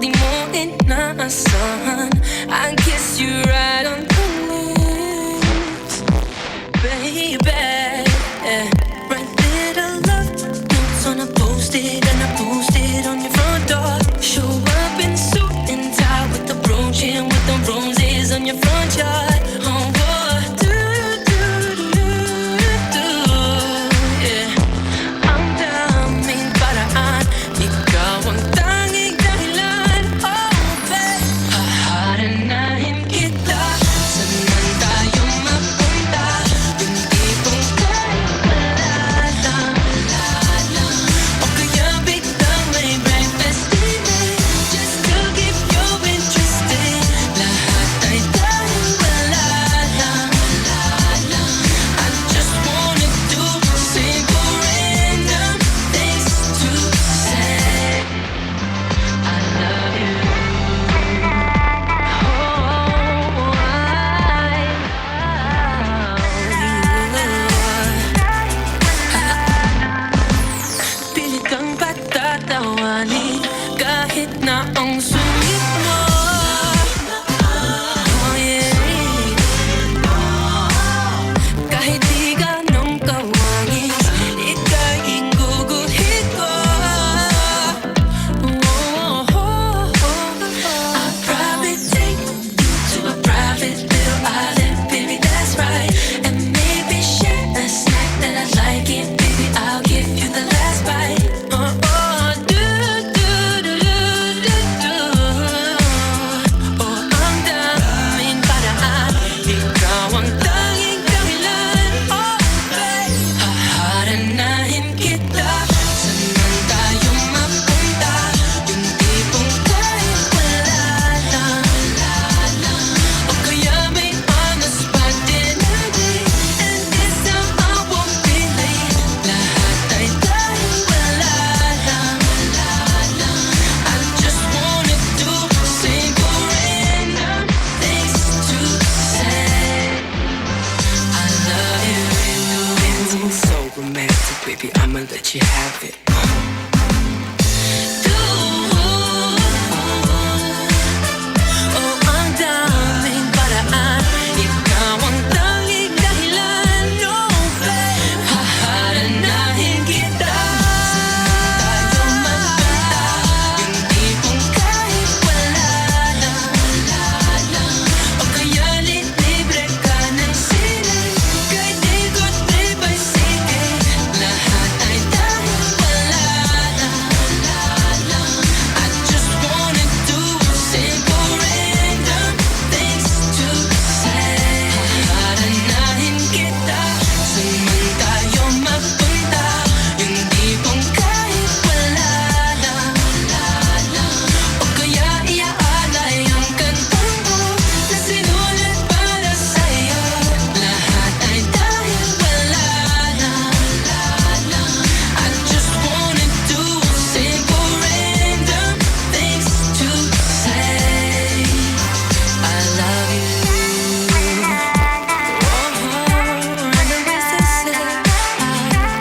di mo inaasahan. I kiss you right on the lips, baby. Write little love notes on a post-it, and I post it on your front door. Show up in suit and tie with the brooch and with the roses on your front yard. Oh, what do, yeah. Ang daming paraan, ikaw ang tanging dahilan. Oh, babe, haharanahin kita. Saan man tayo mapunta, yung tipong kahit wala lang. O kaya biglang may breakfast dinner, just to keep you interested. Lahat ay dahil wala lang. I just wanna do simple random things to say I love you. Pilit kang patatawanin kahit na ang sungit mo. Oh, yeah. Kahit di ganong kawangis, ika'y guguhit ko. I'll probably take you to a private little island, baby, that's right. And maybe share a snack that I like it, baby, I'll give you the last bite. Ang daming paraan, ikaw ang tanging dahilan. Oh, babe, haharanahin kita. Saan man tayo mapunta, yung tipong kahit wala lang. O kaya may on-the-spot dinner date, and this time I won't be late. Lahat ay dahil wala lang. I just wanna do simple random things to say I love you. It's so romantic, baby, I'ma let you have it. Oh, ang daming paraan, ikaw ang tanging dahilan. No, babe, haharanahin kita. Saan tayo mapunta, yung tipong kahit wala lang. O kaya libre ka ng sine, kahit ikot trip ay sige. Lahat ay dahil wala lang. I just wanna do simple random things to say. Haharanahin kita. Saan man tayo mapunta, yung tipong kahit wala lang. O kaya iaalay ang kantang ko na sinulat para sa'yo. Lahat ay dahil wala lang. I just wanna do simple random things to say I love you. Random ways to say I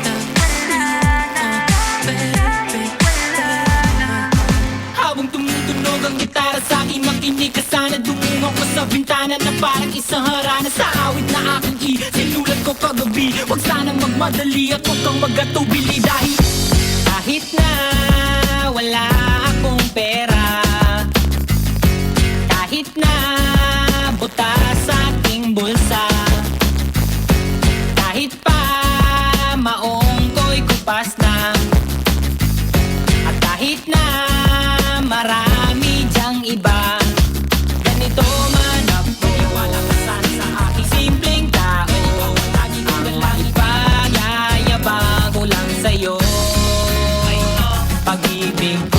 love you, baby. Habang tumutunog ang gitara sa akin, makinig ka sana. Dumungok ko sa bintana na parang isang harana. Sa awit na aking sinulat ko kagabi. Huwag sanang magmadali at huwag kang magatubili. Dahil kahit na wala akong pera, kahit na butas sa aking bulsa, kahit pa maong ko'y kupas na, at kahit na marami dyang iba, ganito man ako. Maniwala ka sana sa aking simpleng tao. Ikaw ang lagi ko lang ipayayabang ko lang sa'yo. Pag-ibig ko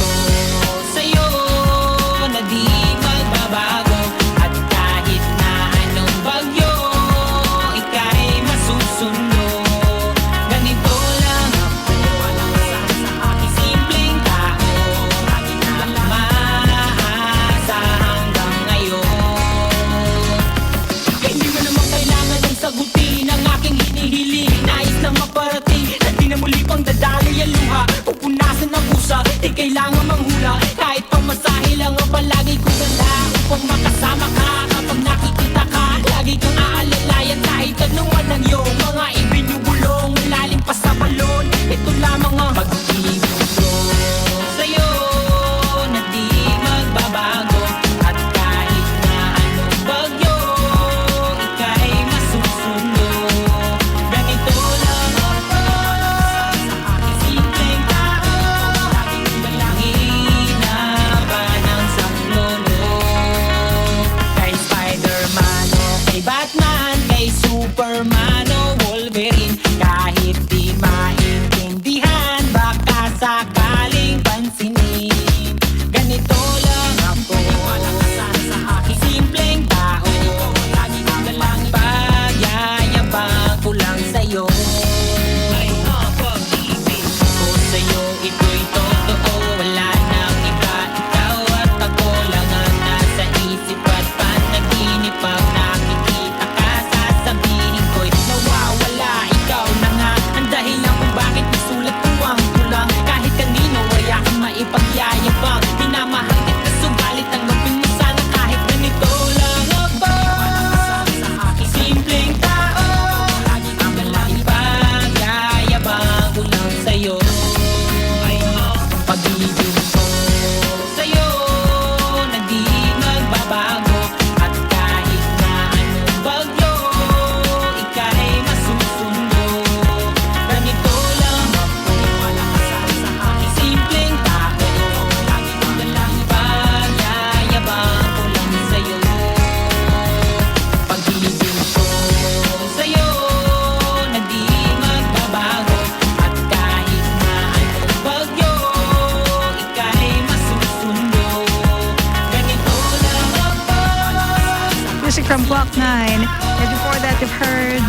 from Block 9. And before that, you've heard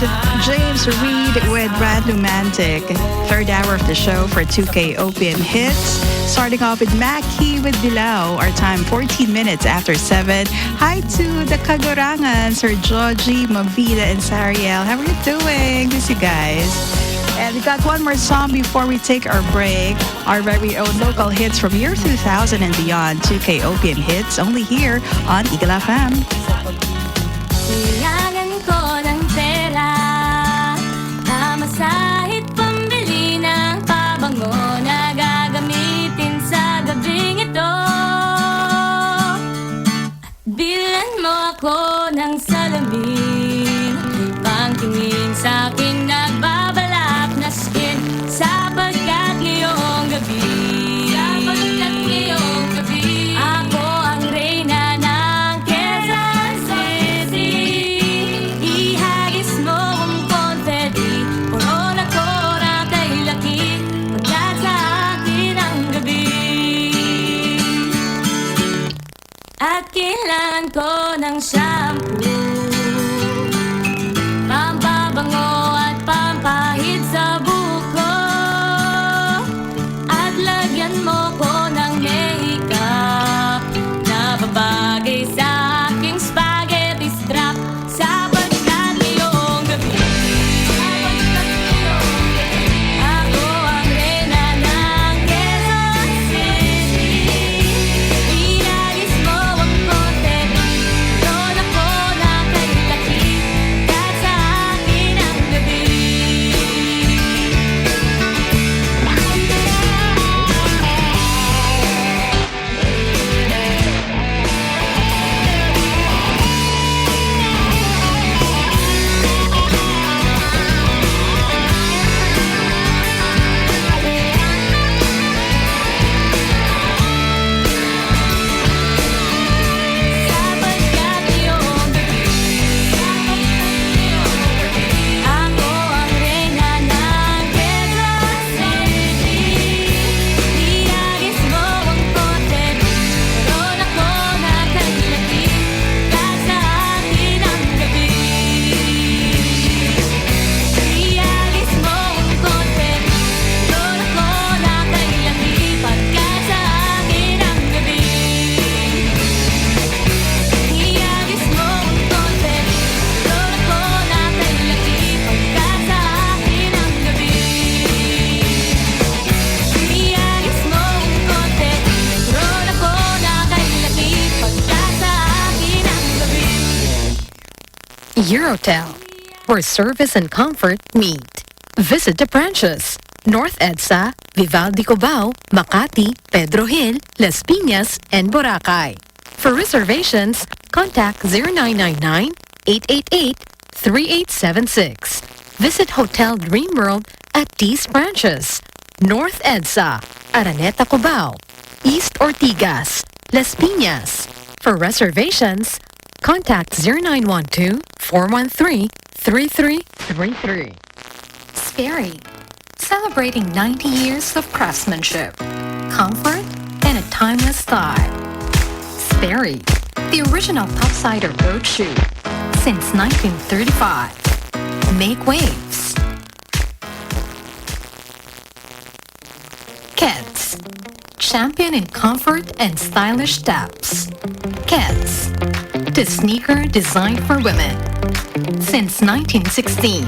James Reid with Brand Romantic. Third hour of the show for 2K OPM hits. Starting off with Mackie with Bilao. Our time 14 minutes after 7. Hi to the Kagorangan, Sir Georgie, Mabida, and Sariel. How are you doing? Miss you guys. And we got one more song before we take our break. Our very own local hits from year 2000 and beyond. 2K OPM hits only here on Eagle FM. Kailangan ko ng pera, masahit pambili ng pabango na gagamitin sa gabing ito. Bilan mo ako ng salamin, pangtingin sa aking nagbabalak na skin, sapagkat ngayong gabi, ako ang reyna ng Quezon City. Ihagis mo ang confetti, puron ako na kay laki, pagkat sa akin ang gabi. At kailangan ko ng shampoo, pampabango at pampahid sa buko, at lagyan mo ko ng makeup na babagay sa aking spaghetti strap, sapagkat ngayong gabi, ako ang reyna ng Quezon City. Ihagis mo ang confetti, puron ako na kay laki, pagkat sa akin ang gabi. Sapagkat ngayong gabi, ako ang reyna ng Quezon City. Ihagis mo ang confetti, puron ako na kay laki, pagkat sa akin ang gabi. Ihagis mo ang confetti, puron ako na kay laki, pagkat sa akin ang gabi. Ihagis mo ang confetti, puron ako na kay laki, pagkat sa akin ang gabi. Ihagis mo ang confetti, puron ako na kay laki, pagkat sa akin ang gabi. Eurotel, where service and comfort meet. Visit the branches: North EDSA, Vivaldi Cubao, Makati, Pedro Hill, Las Piñas, and Boracay. For reservations, contact 0999-888-3876. Visit Hotel Dream World at these branches: North EDSA, Araneta Cubao, East Ortigas, Las Piñas. For reservations, contact 0912-413-3333. Sperry, celebrating 90 years of craftsmanship, comfort, and a timeless style. Sperry, the original topsider boat shoe since 1935. Make waves. Keds, champion in comfort and stylish steps. Keds, the sneaker designed for women since 1916.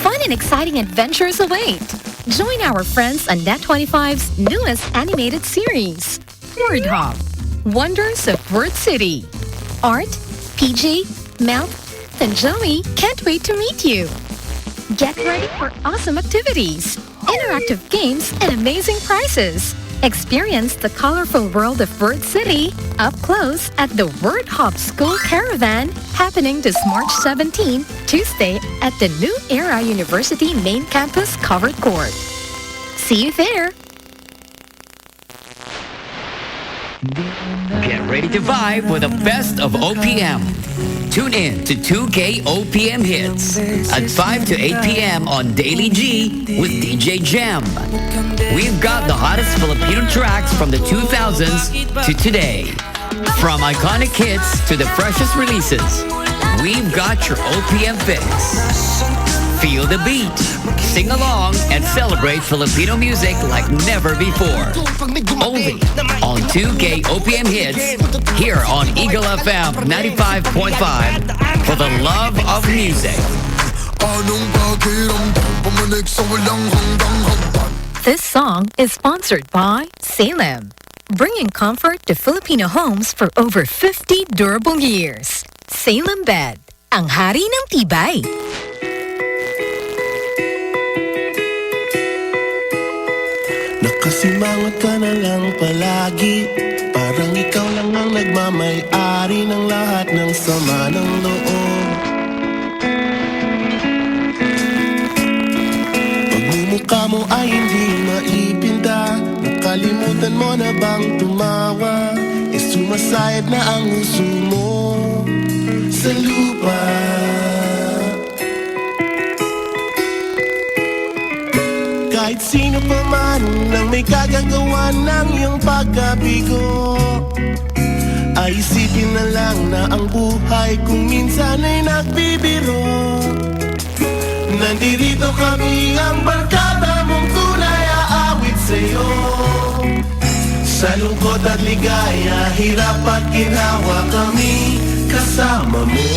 Fun and exciting adventures await. Join our friends on Net25's newest animated series, Word Hop, Wonders of Word City. Art, PJ, Mel, and Joey can't wait to meet you. Get ready for awesome activities, interactive games, and amazing prizes. Experience the colorful world of Word City up close at the Word Hop School Caravan, happening this March 17, Tuesday at the New Era University Main Campus Covered Court. See you there! Get ready to vibe with the best of OPM. Tune in to 2K OPM Hits at 5 to 8 p.m. on Daily G with DJ Jam. We've got the hottest Filipino tracks from the 2000s to today. From iconic hits to the freshest releases, we've got your OPM fix. Feel the beat, sing along, and celebrate Filipino music like never before. Only on 2K OPM Hits, here on Eagle FM 95.5 for the love of music. This song is sponsored by Salem, bringing comfort to Filipino homes for over 50 durable years. Salem Bed, ang hari ng tibay. Nakasimangot ka na lang palagi, parang ikaw lang ang nagmamay-ari ng lahat ng sama ng loob. Pagmumukha mo ay hindi maipinta, nakalimutan mo na bang tumawa? E sumasayad na ang uso mo sa lupa. Kahit sino pa man ang may kagagawa ng iyong pagkabigo, ay isipin na lang na ang buhay kung minsan ay nagbibiro. Nandirito kami ang barkada mong tunay aawit sa'yo. Sa lungkot at ligaya, hirap at ginawa kami kasama mo.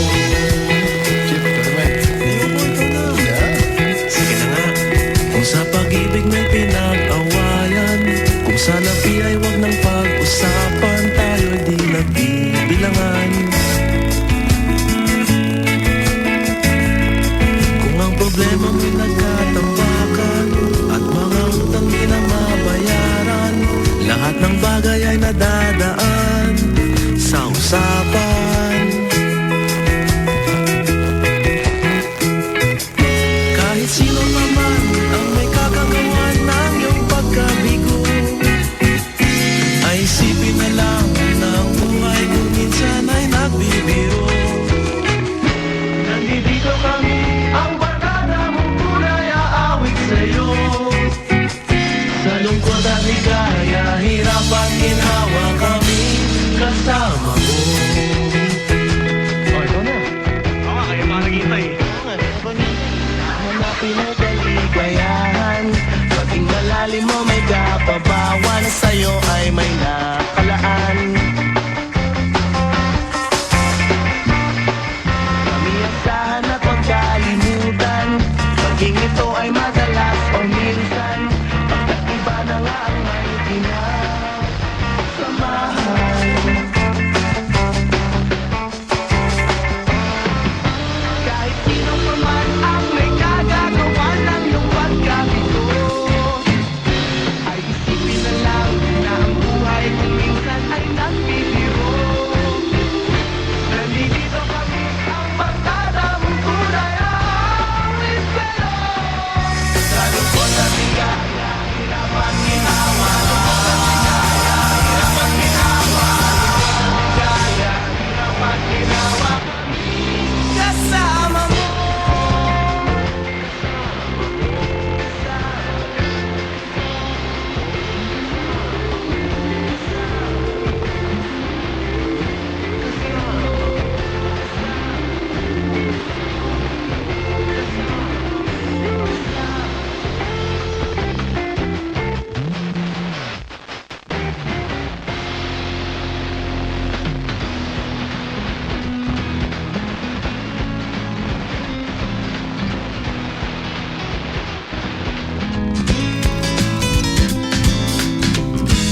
Kung sa pag-ibig may pinag-awayan, kung sa labi ay wag ng pag-usapan, tayo'y di nagbibilangan. Kung ang problemang pinagkatampakan at mga utang di na mabayaran, lahat ng bagay ay nadadaan sa usapan. Kahit sino naman ang may kakagawa ng iyong pagkabigo, ay isipin na lang na ang buhay kung minsan ay nagbibiro. Nandito kami, ang barkada mong tunay aawit sa'yo. Sa lungkot at ligaya, hirap at ginawa kami kasama mo. Oh, ito na. Oo nga, kaya parang itay. Oo nga, hanapin ang kaligayahan, paging malalim mo may kapabawan, sa'yo ay may nakalaan. Kami asahan at huwag kalimutan, paging ito ay madalas o minsan, pagkat iba na nga ang may kinasamahan. Kahit sino pa man ang may kagagawa ng iyong pagkabigo, ay isipin na lang na ang buhay kung minsan ay nagbibiro. Nandito kami, ang barkada mong tunay aawit sa'yo. Sa lungkot at ligaya, hirap at ginawa. Hirap at ginawa. Ligaya, hirap at ginawa. Kasama mo.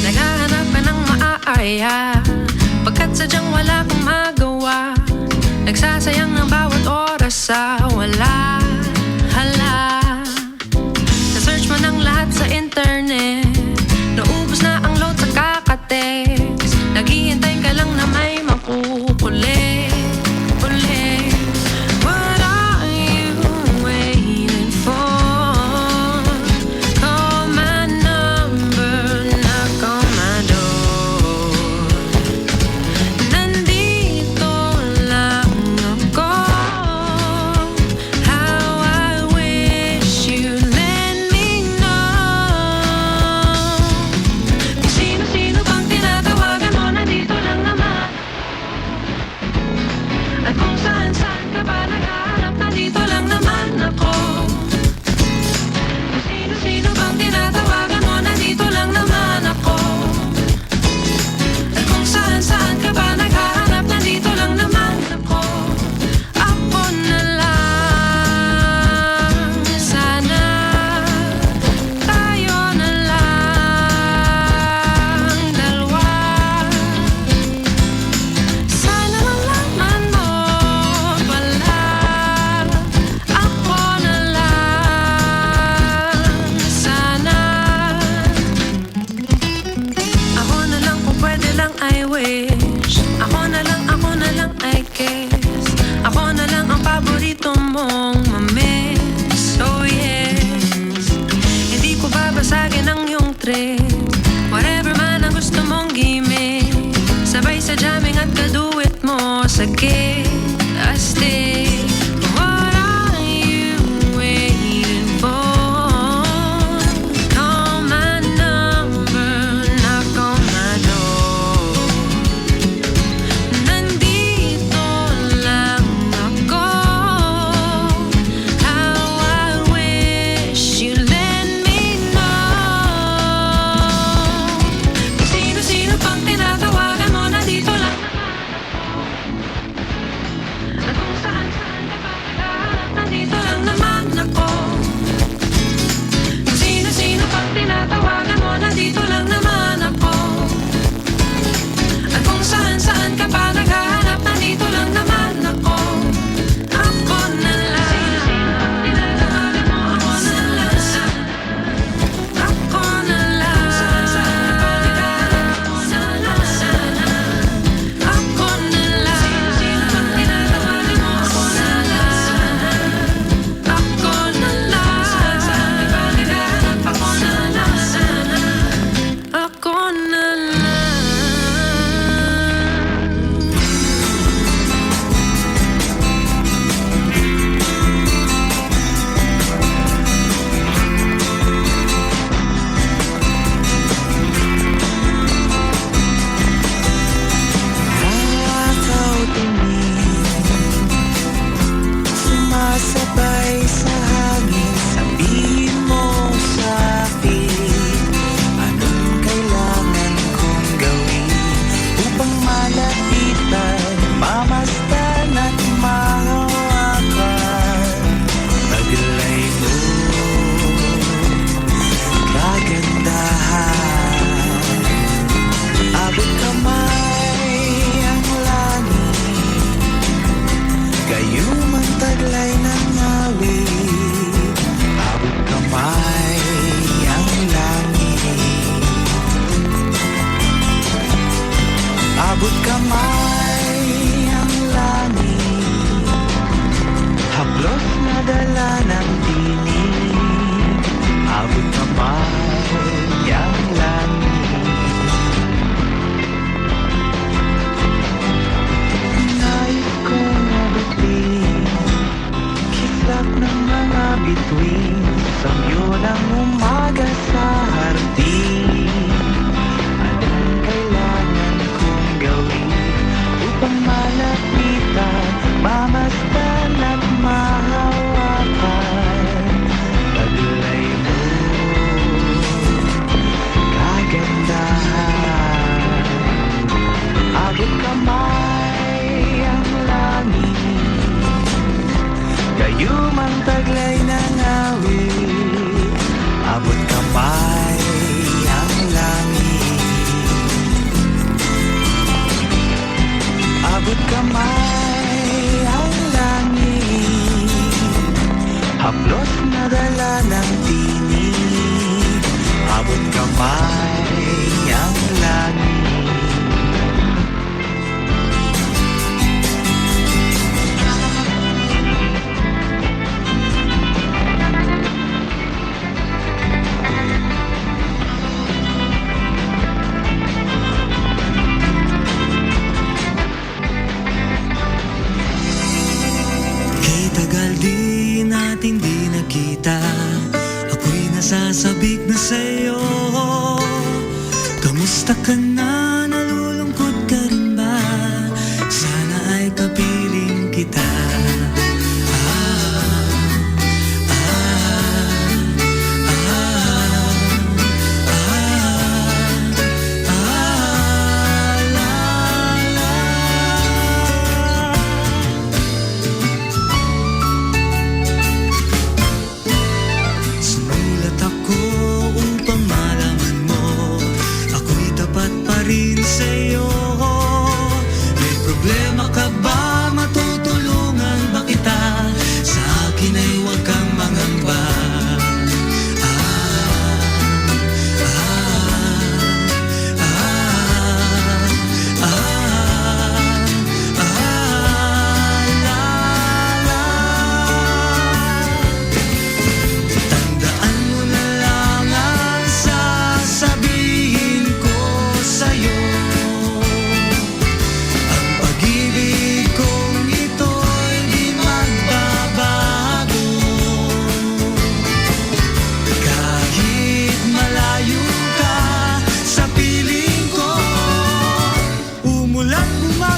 Naghahanap ka ng maaaya, pagkat sadyang wala kang magawa. Nagsasayang ng bawat oras sa wala. Hala, na-search mo ng lahat sa internet, naubos na ang load sa kakatext. Naghihintay ka lang na may makukulit ulit. What are you waiting for? Call my number, knock on my door. Nandito lang ako. How I wish at kaduwit mo sa gate. I stay. What are you waiting for? Call my number, knock on my door. Nandito lang ako. How I wish you let me know. Kung sino-sino pang tinatawagan mo, nandito lang at kung saan-saan ka pa naghahanap, nandito lang naman ako. Kung sino-sino pang tinatawagan mo, nandito lang naman ako. At kung saan-saan ka pa naghahanap, nandito lang naman ako. Ako na lang. Tinatawagan mo, ako na lang. Ako na lang. Saan-saan ka pa naghahanap, ako na lang. Ako na lang. Sino pang tinatawagan mo, ako na lang. Ako na lang. Saan-saan ka pa naghahanap, ako na lang. Ako na lang. Sumasabay sa hangin, sabihin mo sa akin, anong kailangan kong gawin upang malapitan, mamasdan at mahawakan. Taglay mo, kagandahan, abot kamay ang langit, gayong ang taglay ng awit. Abot kamay ang langit, abot kamay ang langit, haplos na dala ng tinig. Abot kamay ang langit, nais kong abutin, kislap ng mga bituin, samyo ng umaga sa hardin. Anong kailangan kong gawin upang malapitan, mamasdan at mahawakan? Taglay mo, kagandahan, abot kamay ang langit, gayong ang taglay ng awit. Abot kamay ang langit, abot kamay ang langit, haplos na dala ng tinig. Abot kamay ang langit. Kay tagal di natin di nakita, ako'y nasasabik na sa'yo. Kamusta ka na? Nalulungkot ka rin ba? Sana ay kapiling kita. Sumulat ako upang malaman mo, ako'y tapat pa rin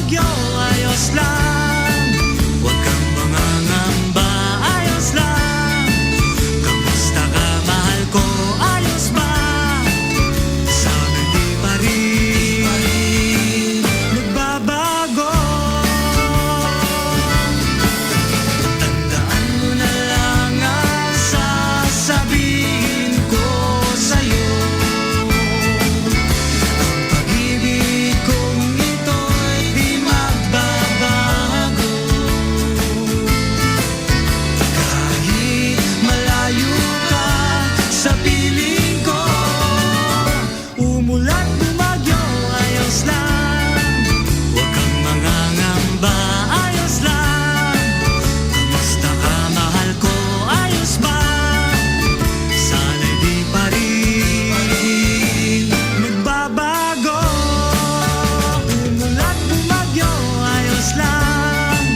bumagyo, ayos lang. Huwag kang mangangamba, ayos lang. Kamusta ka, mahal ko, ayos ba? Sana di pa rin nagbabago. Tandaan mo na lang ang sasabihin ko sa'yo. Ang pag-ibig kong ito'y di magbabago. Kahit malayo ka sa piling ko, umulan bumagyo, ayos lang. Huwag kang mangangamba, ayos lang. Kamusta ka, mahal ko, ayos ba? Sana'y di pa rin nagbabago. Umulan bumagyo, ayos lang.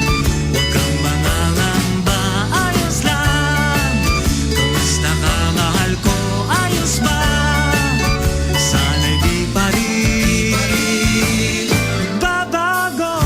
Huwag kang mangangamba, ayos lang. Kamusta ka, mahal ko, ayos ba? Sana'y di pa rin nagbabago.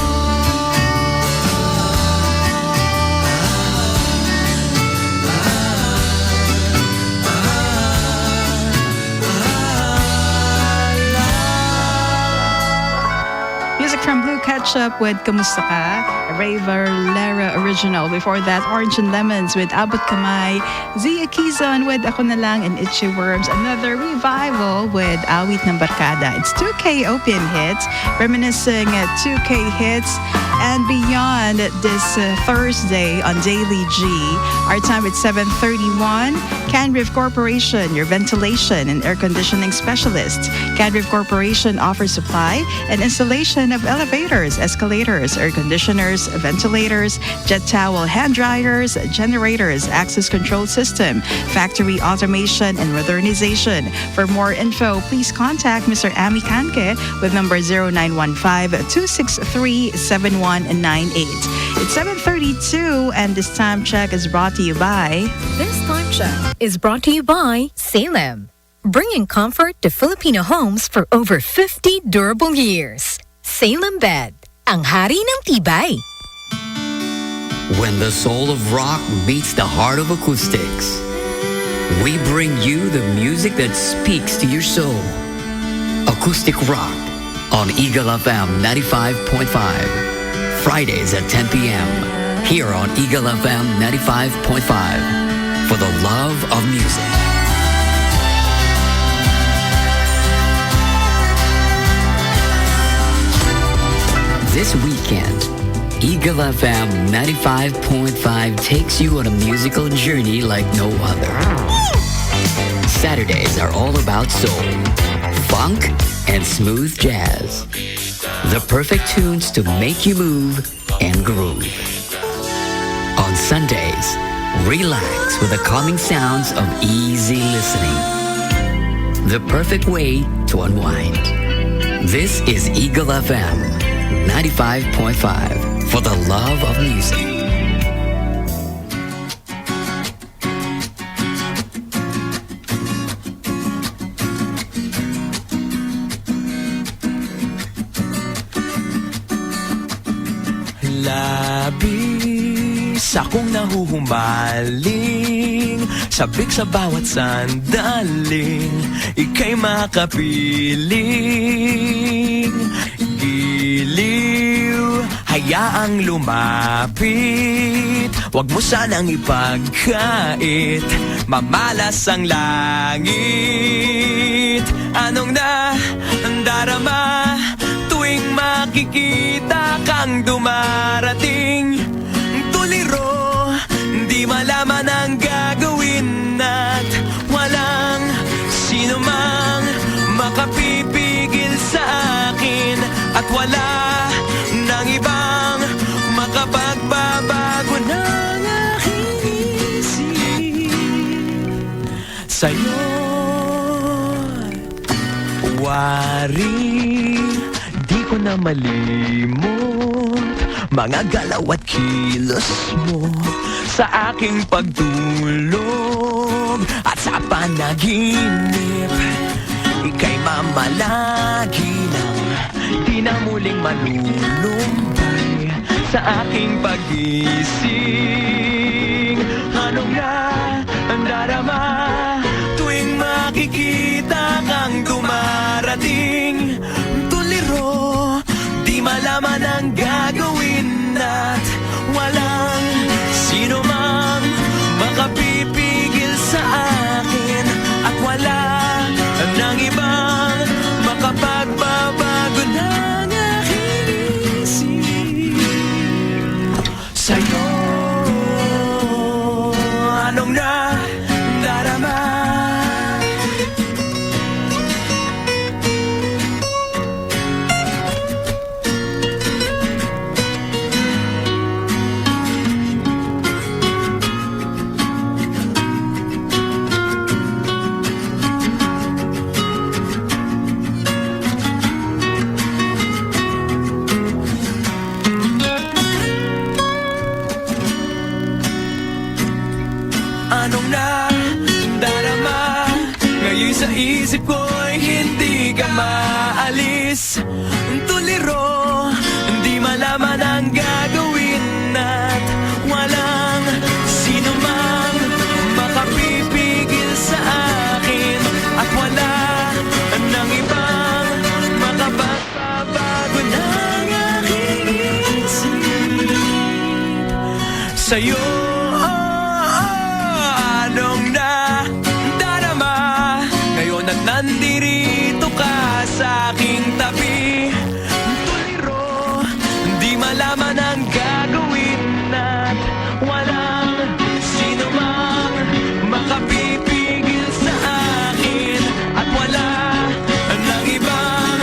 Music from Blue Ketchup with Kamusta Ka, a Ray Valera original. Before that, Orange and Lemons with Abot Kamay, Zia Kizon with Ako Na Lang and Itchy Worms. Another revival with Awit ng Barkada. It's 2K Opium Hits, reminiscing 2K hits and beyond this Thursday on Daily G. Our time at 7:31. Canriv Corporation, your ventilation and air conditioning specialist. Canriv Corporation offers supply and installation of elevators, escalators, air conditioners, ventilators, jet towel hand dryers, generators, access control system, factory automation, and modernization. For more info, please contact Mr. Ami Kanke with number 0915-263-7198. It's 7:32, and this time check is brought to you by... This time check is brought to you by Salem, bringing comfort to Filipino homes for over 50 durable years. Salem Bed, ang hari ng tibay. When the soul of rock meets the heart of acoustics, we bring you the music that speaks to your soul. Acoustic Rock on Eagle FM 95.5. Fridays at 10 p.m. here on Eagle FM 95.5 for the love of music. This weekend, Eagle FM 95.5 takes you on a musical journey like no other. Saturdays are all about soul, funk, and smooth jazz. The perfect tunes to make you move and groove. On Sundays, relax with the calming sounds of easy listening. The perfect way to unwind. This is Eagle FM 95.5 for the love of music. Labis akong nahuhumaling, sabik sa bawat sandaling, ika'y makapiling. Giliw, hayaang lumapit, wag mo sanang ipagkait, mamalas ang langit. Anong nadarama tuwing makikita kang dumarating? Tuliro, di malaman ang gagawin at walang sino mang makapipigil sa akin, at wala nang ibang makapagbabago ng aking isip sa'yo. Wari, di ko na malimot mga galaw at kilos mo sa aking pagtulog at sa panaginip. Ika'y mamalagi ng di di na muling malulumbay sa aking pag-ising. Anong na ang darama tuwing makikita kang dumarating? Tuliro, di malaman ang gagawin at walang sino mang makapipigil sa akin at wala nang ibang makapagbabago ng aking isip sa'yo. Anong nadarama? Anong nadarama? Ngayon sa isip ko'y hindi ka maalis. Tuliro, hindi malaman ang gagawin at walang sino mang makapipigil sa akin at wala nang ibang makapagbabago ng aking isip sa'yo. Anong nadarama ngayon at nandirito ka sa aking tabi? Tuliro, di malaman ang gagawin at walang sino mang makapipigil sa akin at wala nang ibang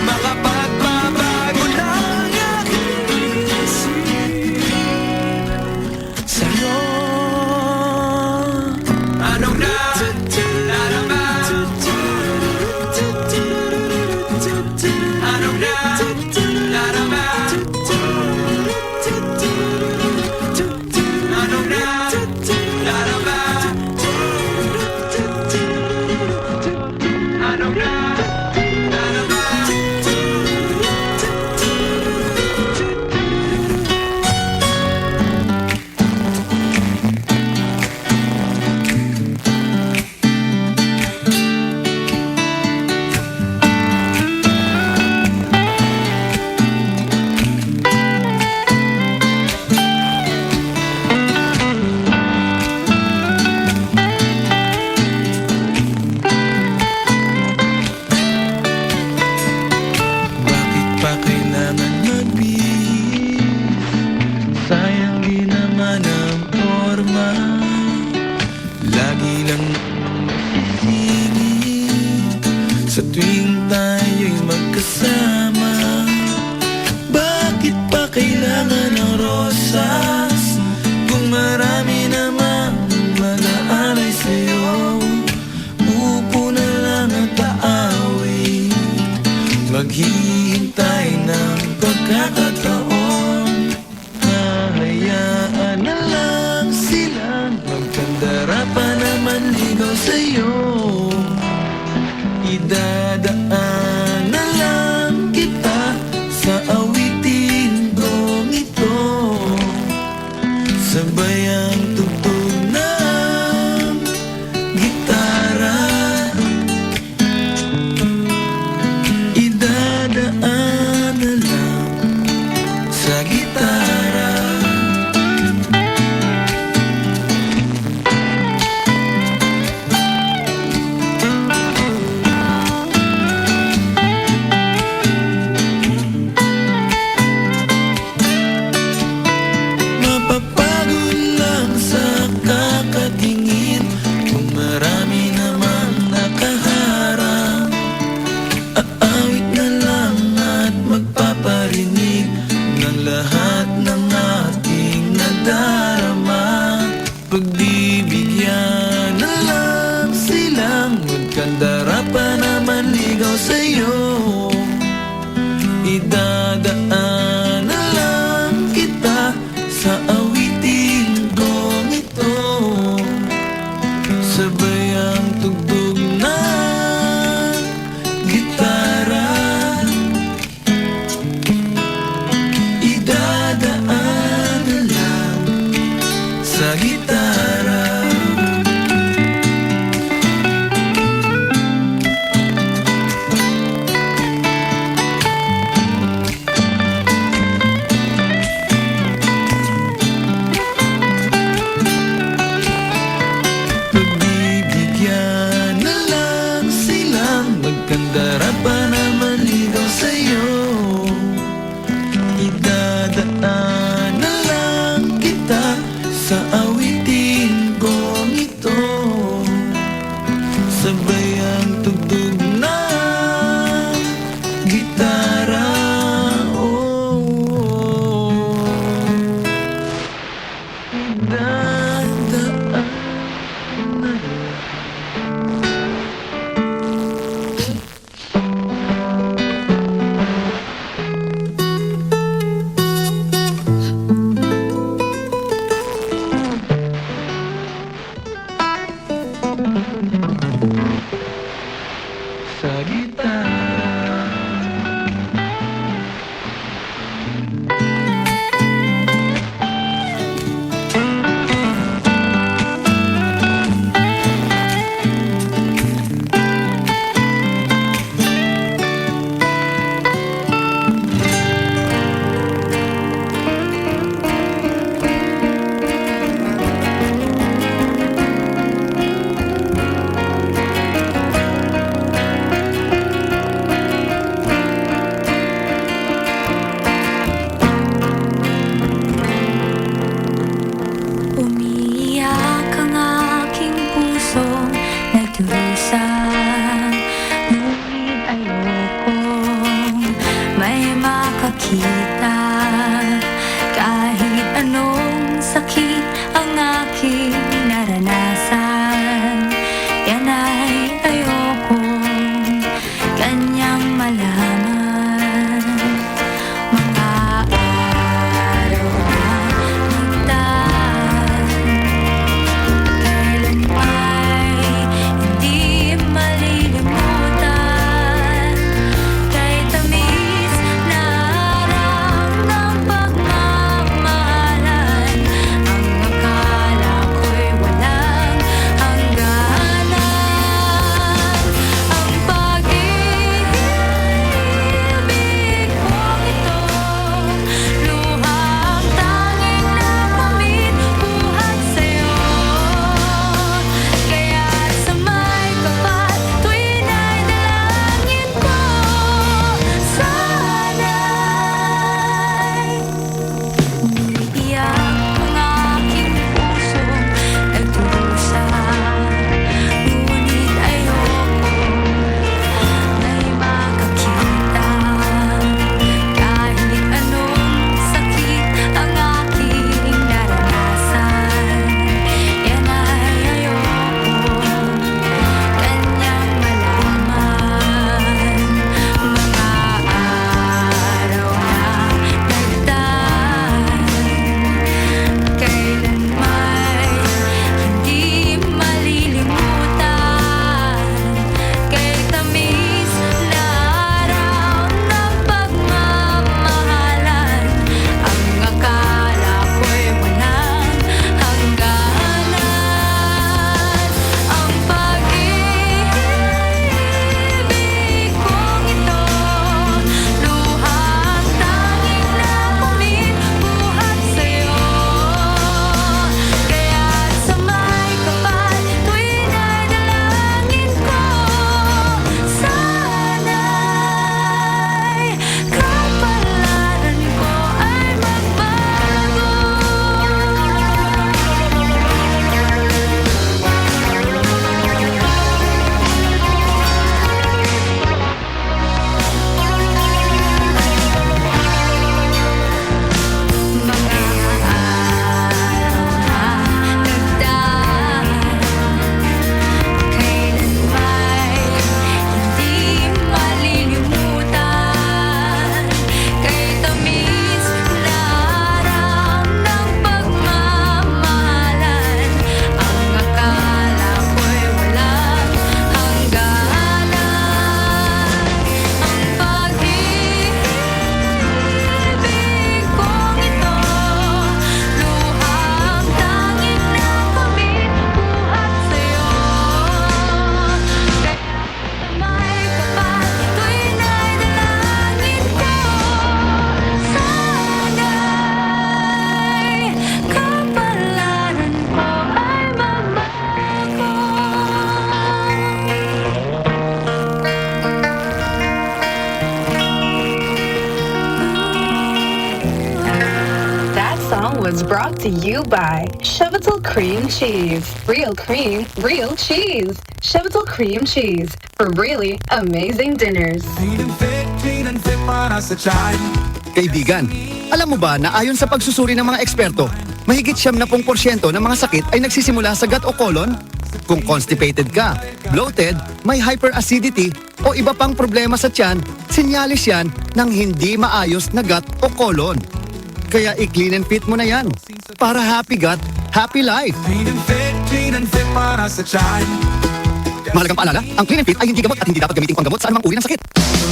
makapagbabago ng aking isip sa'yo. Anong nadarama? Anong nadarama? Anong nadarama? Anong nadarama? Bakit pa kailangan magbihis? Sayang di naman ang forma. Lagi lang masisingit sa tuwing tayo'y magkasama. Bakit pa kailangan ng rosas kung marami namang mag-aalay sa'yo? Upo na lang at aaway, maghihintay ng pagkakataon. Hahayaan na lang silang magkandara pa naman ligaw sa'yo. Idadaan na lang kita sa awitin kong ito, sabay ang tugtog ng gitara. Idadaan na lang Idadaan na lang kita sa awitin kong ito. Sabay ang tugtog ng gitara. Oh, idadaan na was brought to you by Chevital Cream Cheese. Real cream, real cheese. Chevital Cream Cheese for really amazing dinners. Kaibigan, alam mo ba na ayon sa pagsusuri ng mga eksperto, mahigit 70% ng mga sakit ay nagsisimula sa gut o colon? Kung constipated ka, bloated, may hyperacidity o iba pang problema sa tiyan, sinyalis yan ng hindi maayos na gut o colon. Kaya i-clean and fit mo na yan para happy gut, happy life. Mahalagang paalala, ang clean and fit ay hindi gamot at hindi dapat gamitin panggamot sa anumang uri ng sakit.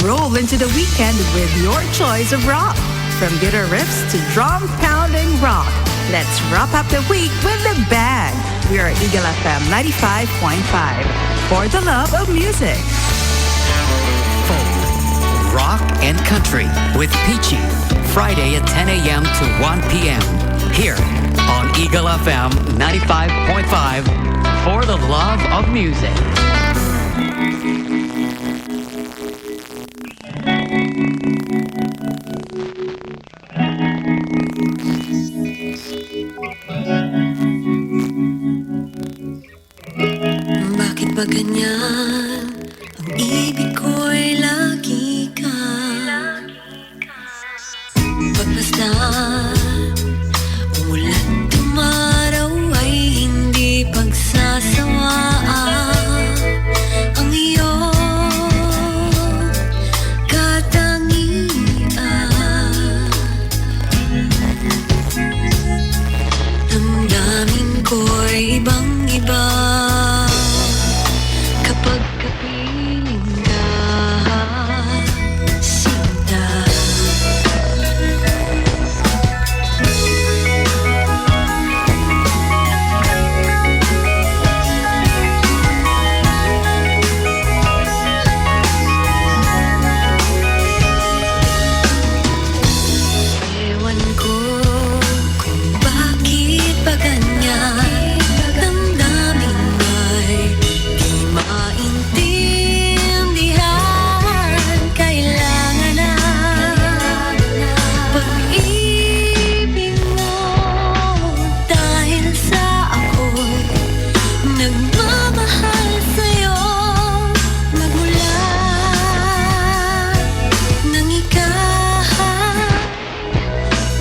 Roll into the weekend with your choice of rock. From guitar riffs to drum pounding rock. Let's wrap up the week with the band. We are Eagle FM 95.5 for the love of music. Folk, rock and country with Peachy. Friday at 10 a.m. to 1 p.m. Here on Eagle FM 95.5 for the love of music. Bakit ba ganyan? Ang ibig ko'y lagi ka. Pagpasta umulan tumaraw ay hindi pagsasawaan. Ang iyong katangian. Damdamin ko'y ibang-iba kapag kapiling ka, sinta. Ewan ko kung bakit ba ganyan. Damdamin ay di maintindihan. Kailangan na pag-ibig mo dahil sa ako'y nagmamahal sa'yo. Magmula nang ikaw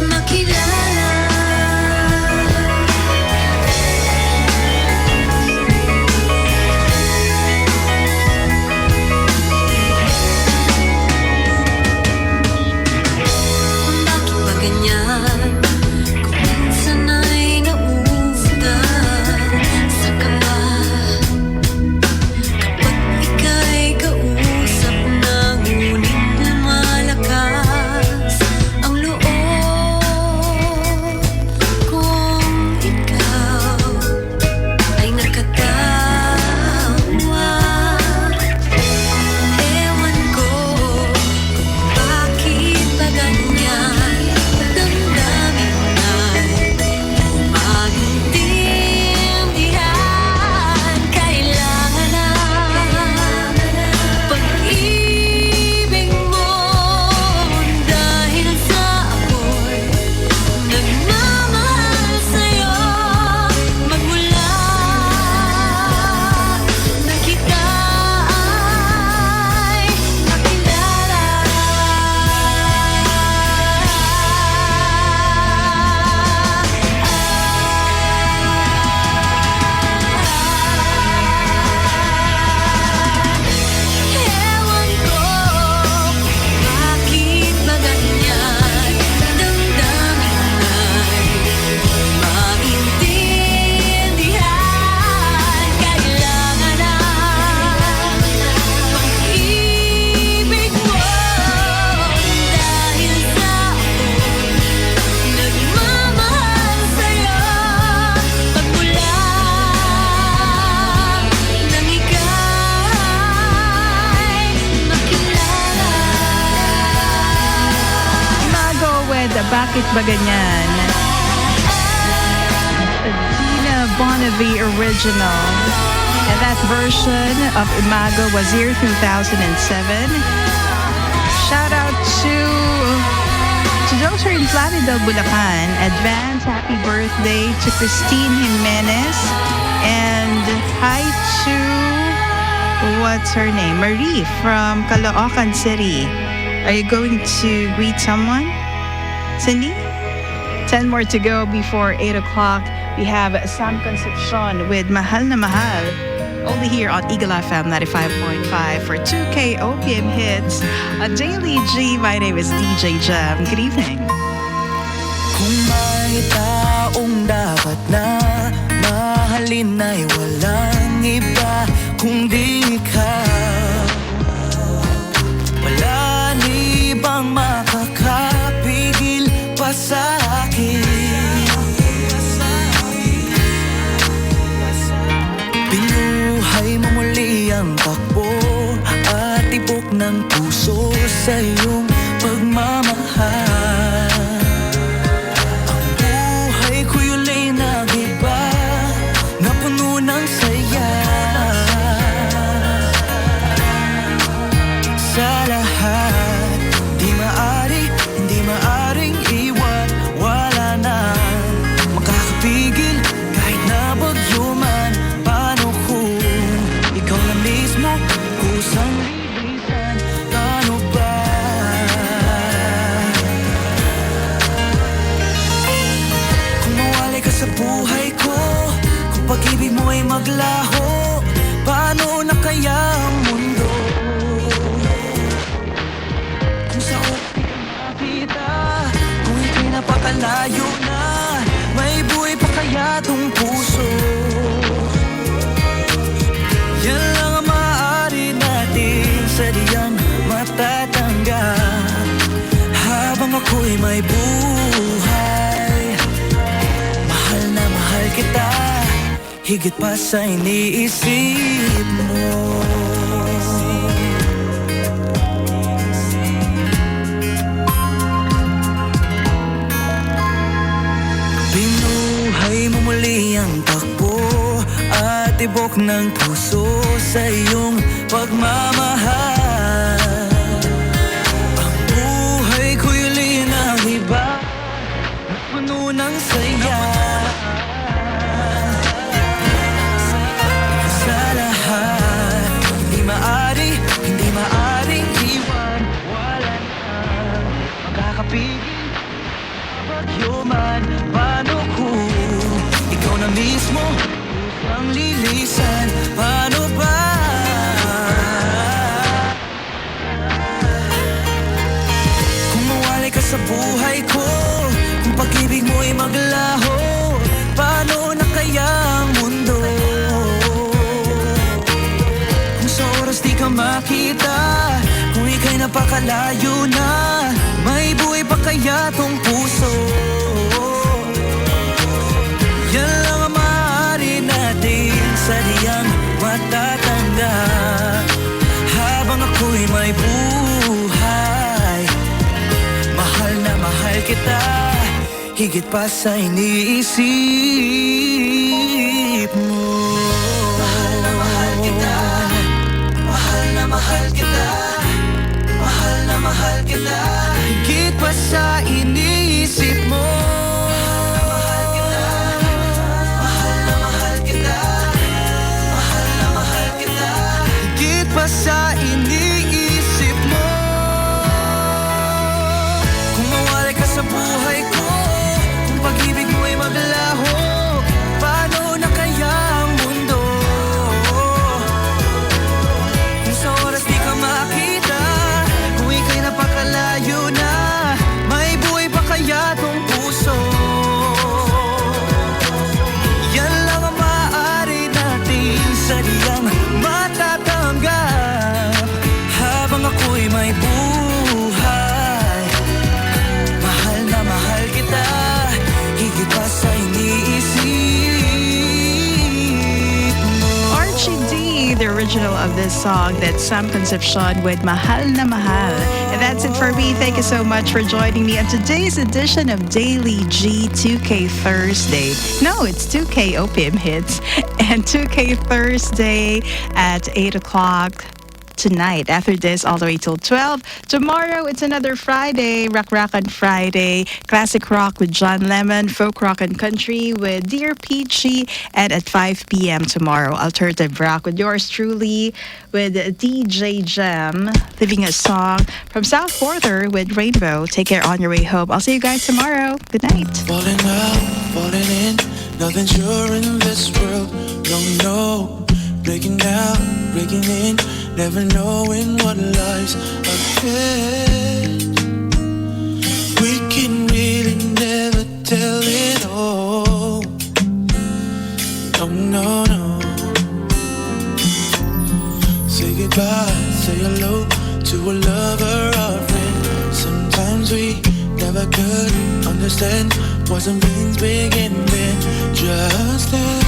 makilala. Bakit ba ganyan? Kung minsan ay nauudan sa kaba. Kapag ika'y kausap na ngunit lumalakas ang loob kung ikaw ay nakatawa. Ewan ko kung bakit ba ganyan. Damdamin ay maintindihan. Kailangan na pag-ibig mo dahil sa ako'y nagmamahal sa'yo. Magmula na kita ay makilala. Ewan ko kung bakit ba ganyan. Damdamin ay maintindihan. Kailangan na pag-ibig mo dahil sa ako'y nagmamahal sa'yo. Magmula nang ikaw ay makilala. Mago with Bakit Ba Ganyan? A Dina Bonnevie original. And that version of Imago was year 2007. Shout out to Joser in Plaridel, Bulacan. Advance happy birthday to Christine Jimenez. And hi to, what's her name? Marie from Caloocan City. Are you going to greet someone? Cindy? 10 more to go before 8 o'clock. We have Sam Concepcion with Mahal na Mahal. Only here on Eagle FM 95.5 for 2K OPM hits. A Daily G. My name is DJ Jam. Good evening. Kung may taong dapat na mahalin ay walang iba kundi ikaw. Wala ni bang makakapigil pa sa akin? Binuhay mo muli ang takbo at tibok ng puso sa iyong pagmamahal. Ang buhay ko'y ulit nag-iba na puno ng saya. Sa lahat, hindi maaring iwan. Wala na makakapigil kahit na bagyo man. Paano kung ikaw na mismo kusang lilisan? Paano ba? Kung mawalay ka sa buhay ko, kung pag-ibig mo ay maglaho, paano na kaya ang mundo? Kung sa open makita, kung ika'y napakalayo na, may buhay pa kaya tong puso? Yan lang ang maaari natin sa diyang matatanggap. Habang ako'y may buhay, mahal na mahal kita, higit pa sa iniisip mo. Binuhay mo muli ang takbo at tibok ng puso sa iyong pagmamahal. Ang buhay ko'y uli ng iba na puno ng saya. Sa lahat, hindi maaring iwan. Wala na makakapigil bagyo man. Paano kung ikaw na mismo ang lilisan? Paano ba? Kung mawalay ka sa buhay ko, kung pag-ibig mo ay maglaho, paano na kaya ang mundo? Kung sa oras di ka makita, kung ika'y napakalayo na, may buhay pa kaya tong puso? Yan lang ang maaari natin sa diyang matatanggap. Habang ako'y may buhay, mahal na mahal kita, higit pa sa iniisip mo. Mahal na mahal kita, mahal na mahal kita, mahal na mahal kita, higit pa sa iniisip mo. Sa iniisip mo, kung mawalay ka sa buhay ko, kung pag-ibig mo ay maglaho, paano na kaya ang mundo? Kung sa oras di ka makita, kung ika'y napakalayo na, may buhay pa kaya tong puso? Yan lang ang maaari natin sa diyang matatanggap. Habang ako'y may buhay, mahal na mahal kita, higit pa sa iniisip mo. Archie D, the original of this song, that's Sam Concepcion with Mahal na Mahal. And that's it for me. Thank you so much for joining me on today's edition of Daily G 2K Thursday. No, it's 2K OPM Hits and 2K Thursday at 8 o'clock. tonight. After this, all the way till 12. Tomorrow, it's another Friday. Rock on Friday. Classic rock with John Lemon. Folk rock and country with Dear Peachy. And at 5 p.m. tomorrow, alternative rock with yours truly with DJ Gem. Leaving a song from South Porter with Rainbow. Take care on your way home. I'll see you guys tomorrow. Good night. Falling out, falling in, nothing sure in this world. No, breaking down, breaking in, never knowing what lies ahead. We can really never tell it all. No. Say goodbye, say hello to a lover or friend. Sometimes we never could understand why some things begin then just then.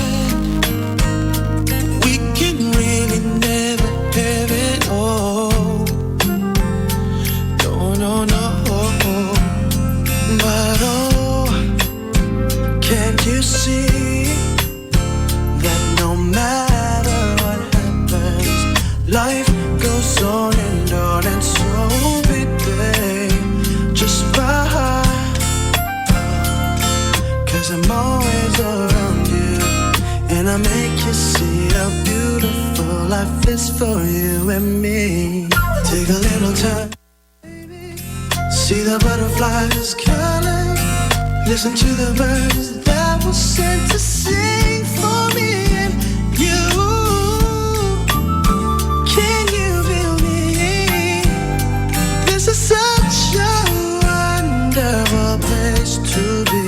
We can really never have it all. No. But oh, can't you see that no matter what happens, life goes on and on, and so baby, just ride. 'Cause I'm always around you, and I make you see how beautiful life is for you and me. Take a little time, see the butterflies calling, listen to the birds that were sent to sing for me and you. Can you feel me? This is such a wonderful place to be.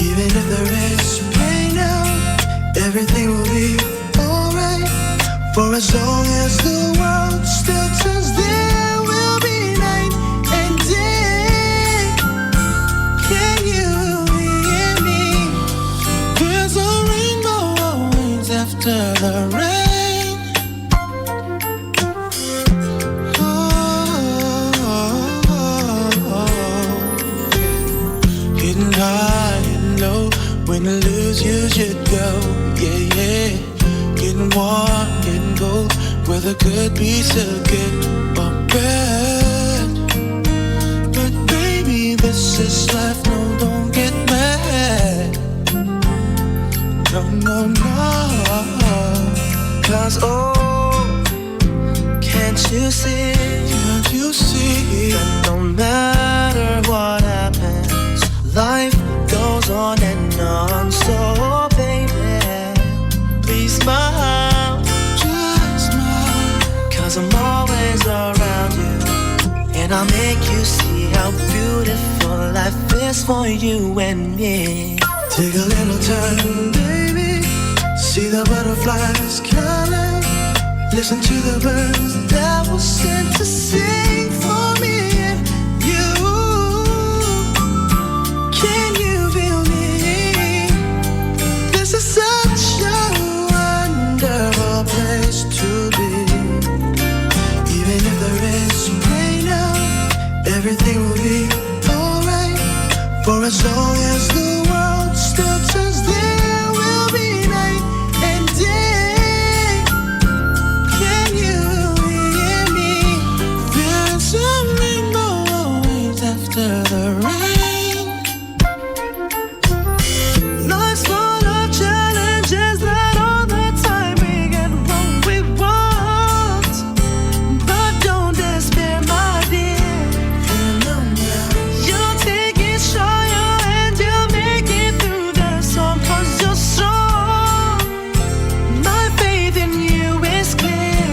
Even if there is pain now, everything will be alright. For as long as the world still turns, there will be night and day. Can you hear me? There's a rainbow always after the rain. Getting high and low, when to lose you should go. Yeah. Getting warm, getting cold, weather could be so good or bad. But baby, this is life, no, don't get mad. No. 'Cause oh, can't you see that no matter what happens, life goes on and on. So baby, please smile, just smile. 'Cause I'm always around you, and I'll make you see how beautiful life is for you and me. Take a little time, baby, see the butterflies calling, listen to the birds that were sent to sing for me and you. Can you feel me? This is such a wonderful place to be. Even if there is rain now, everything will be alright. For as long as the world still turns, there will be night and day. Can you hear me? There's a rainbow always after the rain. Life's full of challenges, not all the time we get what we want. But don't despair, my dear. You'll take it stronger and you'll make it through the storm, 'cause you're strong. My faith in you is clear.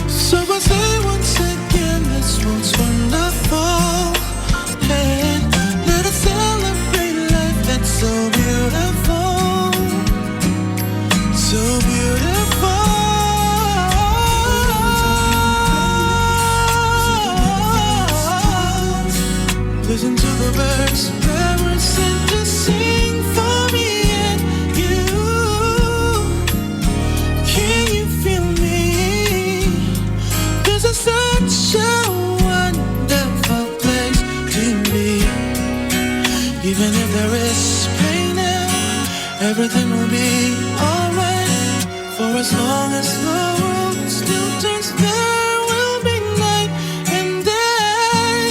So I say once again, this world's wonderful. And let us celebrate life that's so beautiful. So beautiful. Listen to the birds that were sent to sing for me and you. Can you feel me? This is such a wonderful place to be. Even if there is pain now, everything will be alright. For as long as the world still turns, there will be night and day.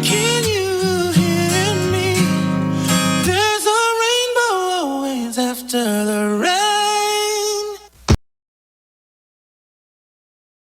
Can you hear me? There's a rainbow always after the rain.